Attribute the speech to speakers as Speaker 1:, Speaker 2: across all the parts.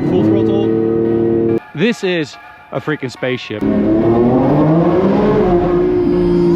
Speaker 1: full throttle. This is a freaking spaceship.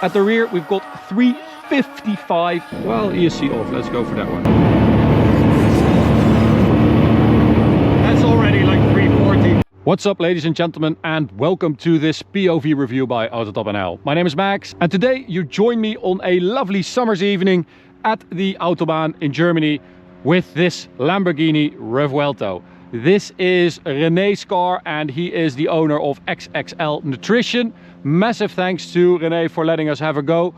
Speaker 1: At the rear, we've got 355. Well, ESC off. Let's go for that one. That's already like 340. What's up, ladies and gentlemen, and welcome to this POV review by Autobahn. My name is Max, and today you join me on a lovely summer's evening at the Autobahn in Germany with this Lamborghini Revuelto. This is René's car, and he is the owner of XXL Nutrition. Massive thanks to René for letting us have a go.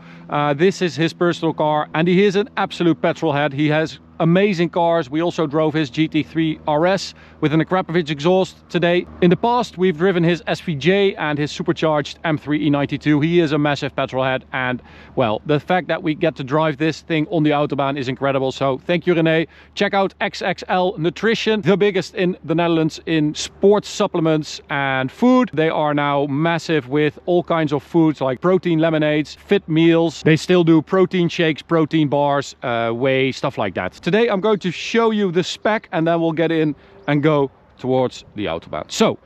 Speaker 1: This is his personal car, and he is an absolute petrol head. He has amazing cars. We also drove his GT3 RS with an Akrapovic exhaust today. In the past, we've driven his SVJ and his supercharged M3 E92. He is a massive petrol head, and well, the fact that we get to drive this thing on the Autobahn is incredible. So thank you, René. Check out XXL Nutrition, the biggest in the Netherlands in sports supplements and food. They are now massive with all kinds of foods like protein lemonades, fit meals. They still do protein shakes, protein bars, whey, stuff like that. Today I'm going to show you the spec, and then we'll get in and go towards the Autobahn. So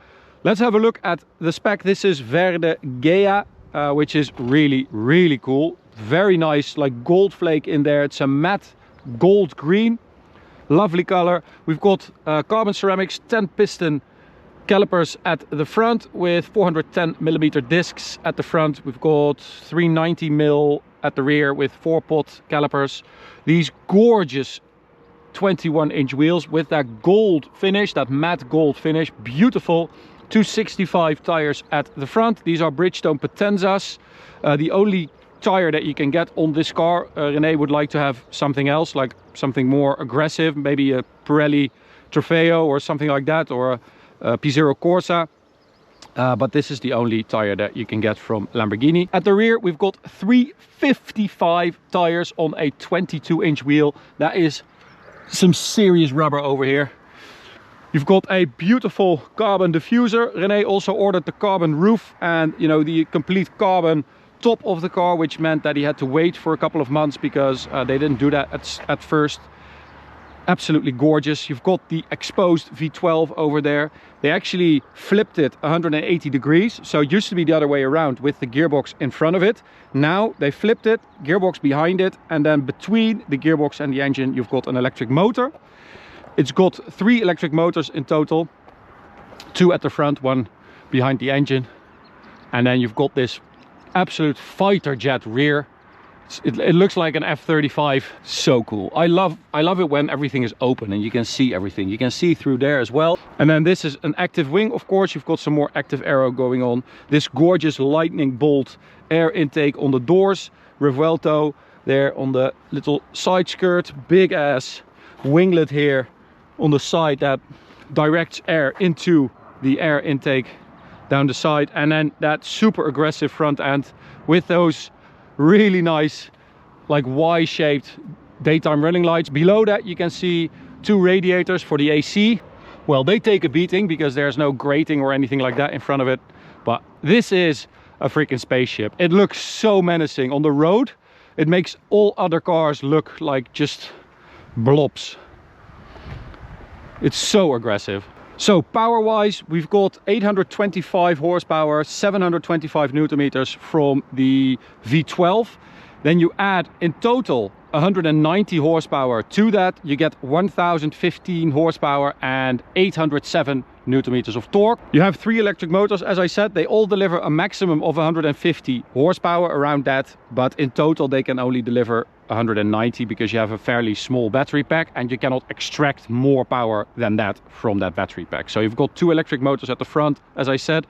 Speaker 1: let's have a look at the spec. This is Verde Gaia, which is really cool. Very nice, like gold flake in there. It's a matte gold green, lovely color. We've got carbon ceramics 10 piston calipers at the front with 410mm discs at the front. We've got 390mm at the rear with 4-pot calipers. These gorgeous 21-inch wheels with that gold finish, that matte gold finish, beautiful. 265 tires at the front. These are Bridgestone Potenzas. The only tire that you can get on this car. René would like to have something else, like something more aggressive, maybe a Pirelli Trofeo or something like that, or a P0 Corsa. But this is the only tire that you can get from Lamborghini. At the rear, we've got 355 tires on a 22-inch wheel. That is some serious rubber over here. You've got a beautiful carbon diffuser. René also ordered the carbon roof and, you know, the complete carbon top of the car, which meant that he had to wait for a couple of months because they didn't do that at first. Absolutely gorgeous. You've got the exposed V12 over there. They actually flipped it 180 degrees. So it used to be the other way around with the gearbox in front of it. Now they flipped it, gearbox behind it, and then between the gearbox and the engine you've got an electric motor. It's got 3 electric motors in total. 2 at the front, 1 behind the engine. And then you've got this absolute fighter jet rear. It looks like an F-35. So cool. I love it when everything is open and you can see everything. You can see through there as well. And then this is an active wing. Of course, you've got some more active aero going on. This gorgeous lightning bolt air intake on the doors. Revuelto there on the little side skirt. Big ass winglet here on the side that directs air into the air intake down the side. And then that super aggressive front end with those really nice, like Y-shaped daytime running lights. Below that you can see 2 radiators for the AC. Well, they take a beating because there's no grating or anything like that in front of it. But this is a freaking spaceship. It looks so menacing on the road. It makes all other cars look like just blobs. It's so aggressive. So power-wise, we've got 825 horsepower, 725 newton meters from the V12. Then you add in total 190 horsepower to that. You get 1015 horsepower and 807 newton meters of torque. You have 3 electric motors, as I said. They all deliver a maximum of 150 horsepower, around that. But in total, they can only deliver 190 because you have a fairly small battery pack and you cannot extract more power than that from that battery pack. So you've got 2 electric motors at the front, as I said.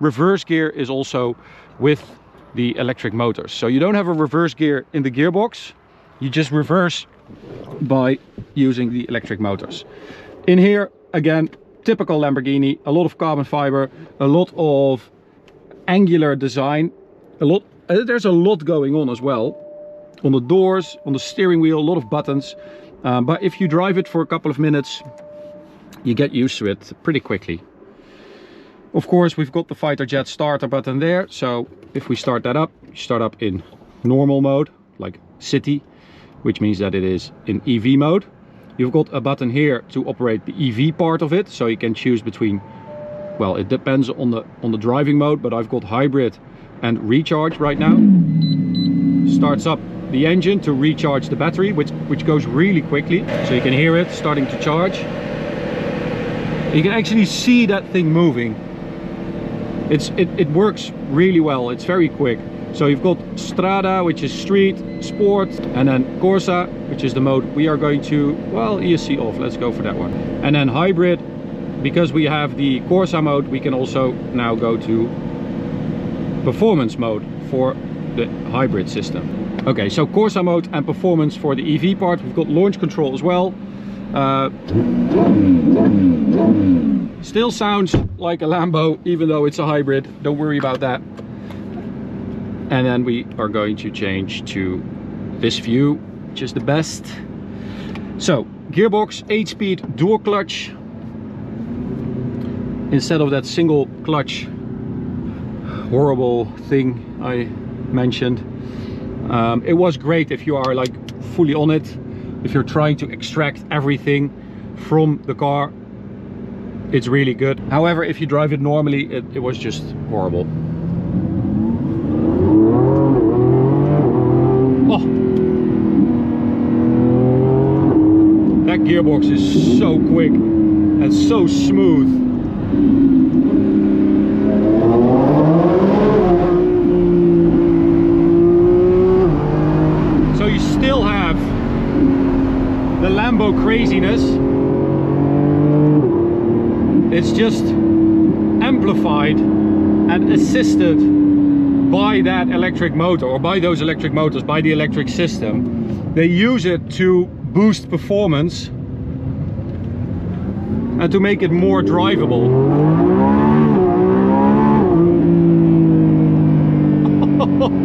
Speaker 1: Reverse gear is also with the electric motors. So you don't have a reverse gear in the gearbox. You just reverse by using the electric motors. In here, again, typical Lamborghini, a lot of carbon fiber, a lot of angular design, there's a lot going on as well. On the doors, on the steering wheel, a lot of buttons. But if you drive it for a couple of minutes, you get used to it pretty quickly. Of course, we've got the fighter jet starter button there. So if we start that up, you start up in normal mode, like city, which means that it is in EV mode. You've got a button here to operate the EV part of it, so you can choose between, well, it depends on the driving mode, but I've got hybrid and recharge right now. Starts up the engine to recharge the battery, which goes really quickly, so you can hear it starting to charge. You can actually see that thing moving. It works really well. It's very quick. So you've got Strada, which is street, sport, and then Corsa, which is the mode we are going to, well, ESC off, let's go for that one. And then hybrid, because we have the Corsa mode, we can also now go to performance mode for the hybrid system. Okay, so Corsa mode and performance for the EV part. We've got launch control as well. Still sounds like a Lambo, even though it's a hybrid. Don't worry about that. And then we are going to change to this view, which is the best. So, gearbox, 8-speed dual clutch. Instead of that single clutch horrible thing I mentioned. It was great if you are like fully on it. If you're trying to extract everything from the car, it's really good. However, if you drive it normally, it was just horrible. Oh, that gearbox is so quick and so smooth. So you still have the Lambo craziness. It's just amplified and assisted by that electric motor, or by those electric motors, by the electric system. They use it to boost performance and to make it more drivable.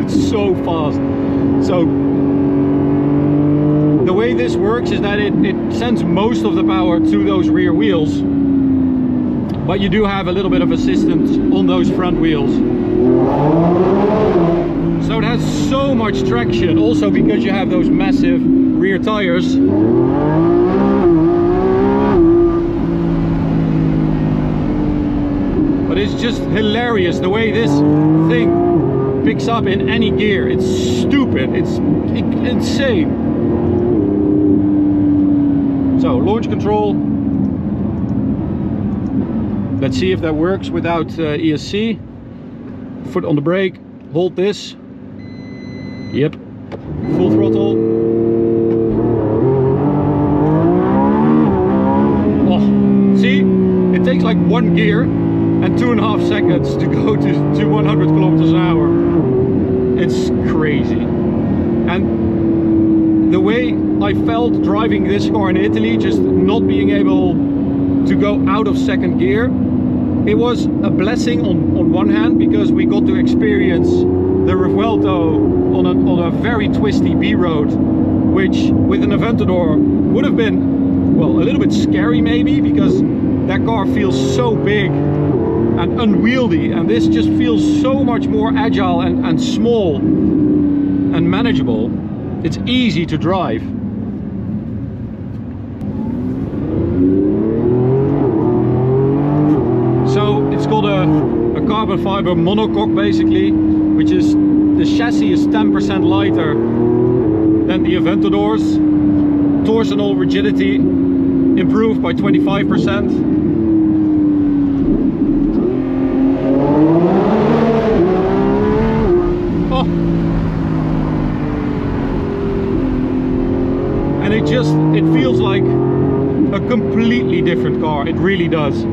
Speaker 1: It's so fast. So the way this works is that it sends most of the power to those rear wheels, but you do have a little bit of assistance on those front wheels. So it has so much traction, also because you have those massive rear tires. But it's just hilarious the way this thing picks up in any gear. It's stupid, it's insane. So launch control. Let's see if that works without ESC. Foot on the brake, hold this. Yep, full throttle. Oh, see, it takes like one gear and 2.5 seconds to go to 100 kilometers an hour. It's crazy. And the way I felt driving this car in Italy, just not being able to go out of second gear, it was a blessing on one hand, because we got to experience the Revuelto on a very twisty B road, which with an Aventador would have been, well, a little bit scary maybe, because that car feels so big and unwieldy, and this just feels so much more agile and small and manageable. It's easy to drive. So it's got a carbon fiber monocoque basically, which is, the chassis is 10% lighter than the Aventadors. Torsional rigidity improved by 25%. Oh. And it feels like a completely different car. It really does.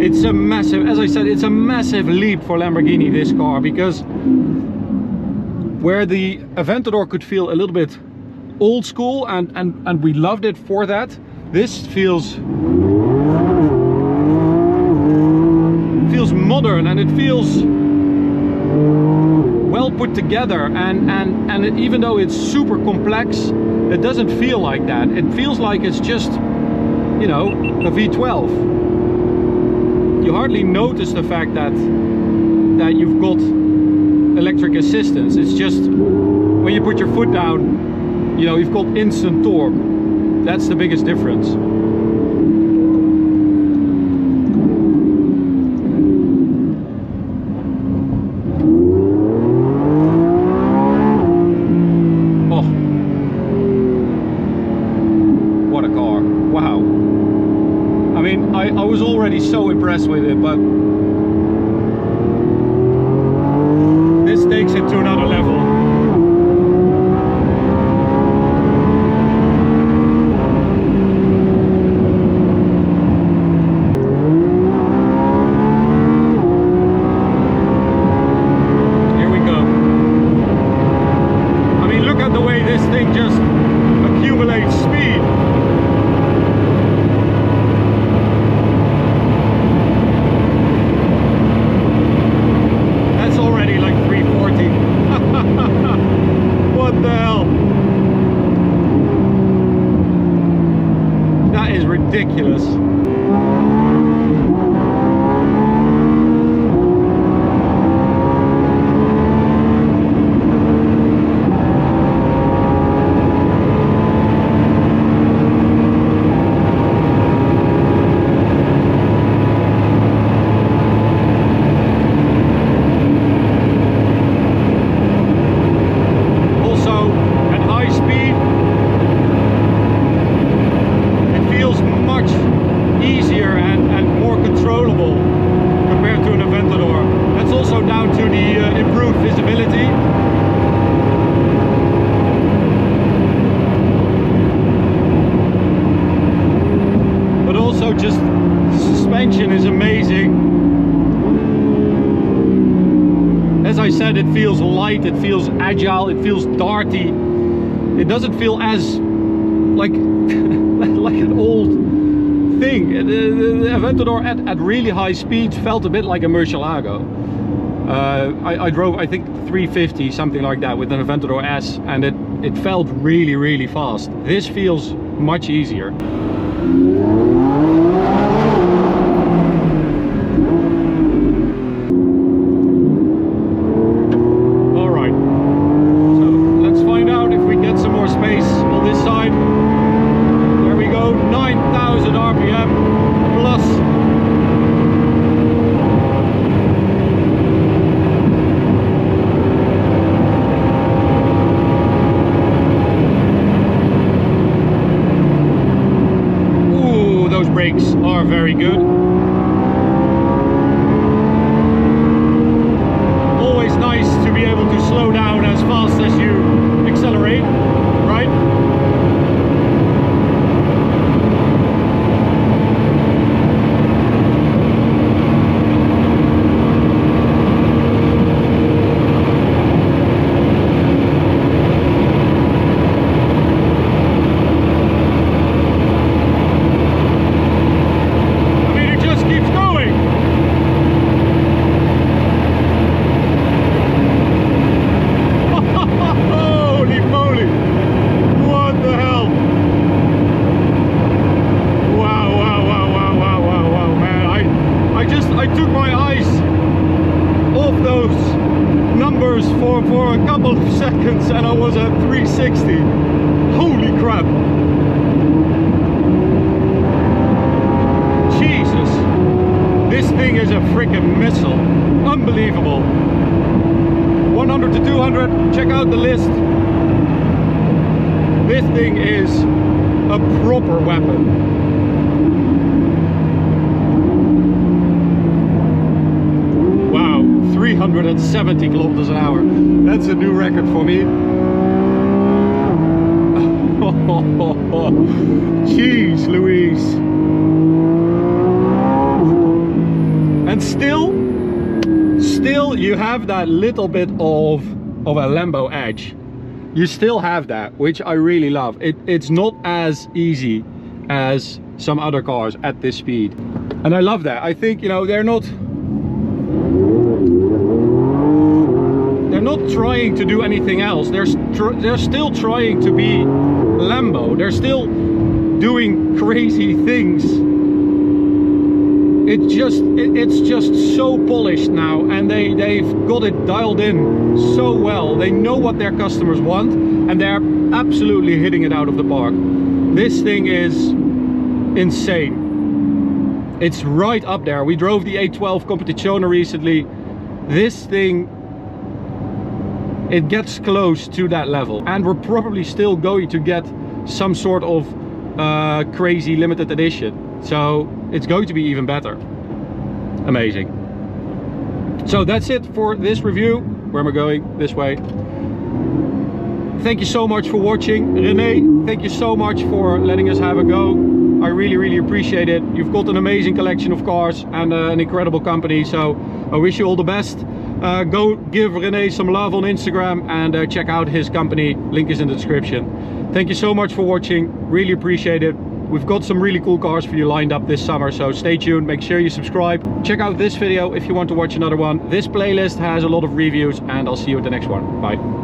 Speaker 1: It's a massive, as I said, it's a massive leap for Lamborghini, this car, because where the Aventador could feel a little bit old school and we loved it for that, this feels modern, and it feels well put together, and even though it's super complex, it doesn't feel like that. It feels like it's just, you know, a V12. You hardly notice the fact that you've got electric assistance. It's just when you put your foot down, you know, you've got instant torque. That's the biggest difference. Oh, what a car. Wow. I mean, I was already so impressed with it, but this takes it to another level. Ridiculous. Just suspension is amazing. As I said, it feels light, it feels agile, it feels darty. It doesn't feel as like like an old thing. The Aventador at really high speeds felt a bit like a Murcielago. I drove, I think, 350, something like that, with an Aventador S, and it felt really fast. This feels much easier. Brakes are very good. Always nice to be able to slow down as fast as you accelerate, right? For a couple of seconds and I was at 360. Holy crap. Jesus. This thing is a freaking missile. Unbelievable. 100 to 200. Check out the list. This thing is a proper weapon. Wow. 370 kilometers an hour. That's a new record for me. Jeez Louise. And still you have that little bit of a Lambo edge. You still have that, which I really love. It's not as easy as some other cars at this speed. And I love that. I think, you know, they're not trying to do anything else. They're still trying to be Lambo. They're still doing crazy things. It's just so polished now, and they've got it dialed in so well. They know what their customers want, and they're absolutely hitting it out of the park. This thing is insane. It's right up there. We drove the A12 Competizione recently. This thing, it gets close to that level, and we're probably still going to get some sort of crazy limited edition, so it's going to be even better. Amazing. So that's it for this review. Where am I going? This way. Thank you so much for watching. Rene, thank you so much for letting us have a go. I really appreciate it. You've got an amazing collection of cars and an incredible company, so I wish you all the best. Go give Rene some love on Instagram and check out his company. Link is in the description. Thank you so much for watching. Really appreciate it. We've got some really cool cars for you lined up this summer, so stay tuned. Make sure you subscribe. Check out this video if you want to watch another one. This playlist has a lot of reviews, and I'll see you at the next one. Bye.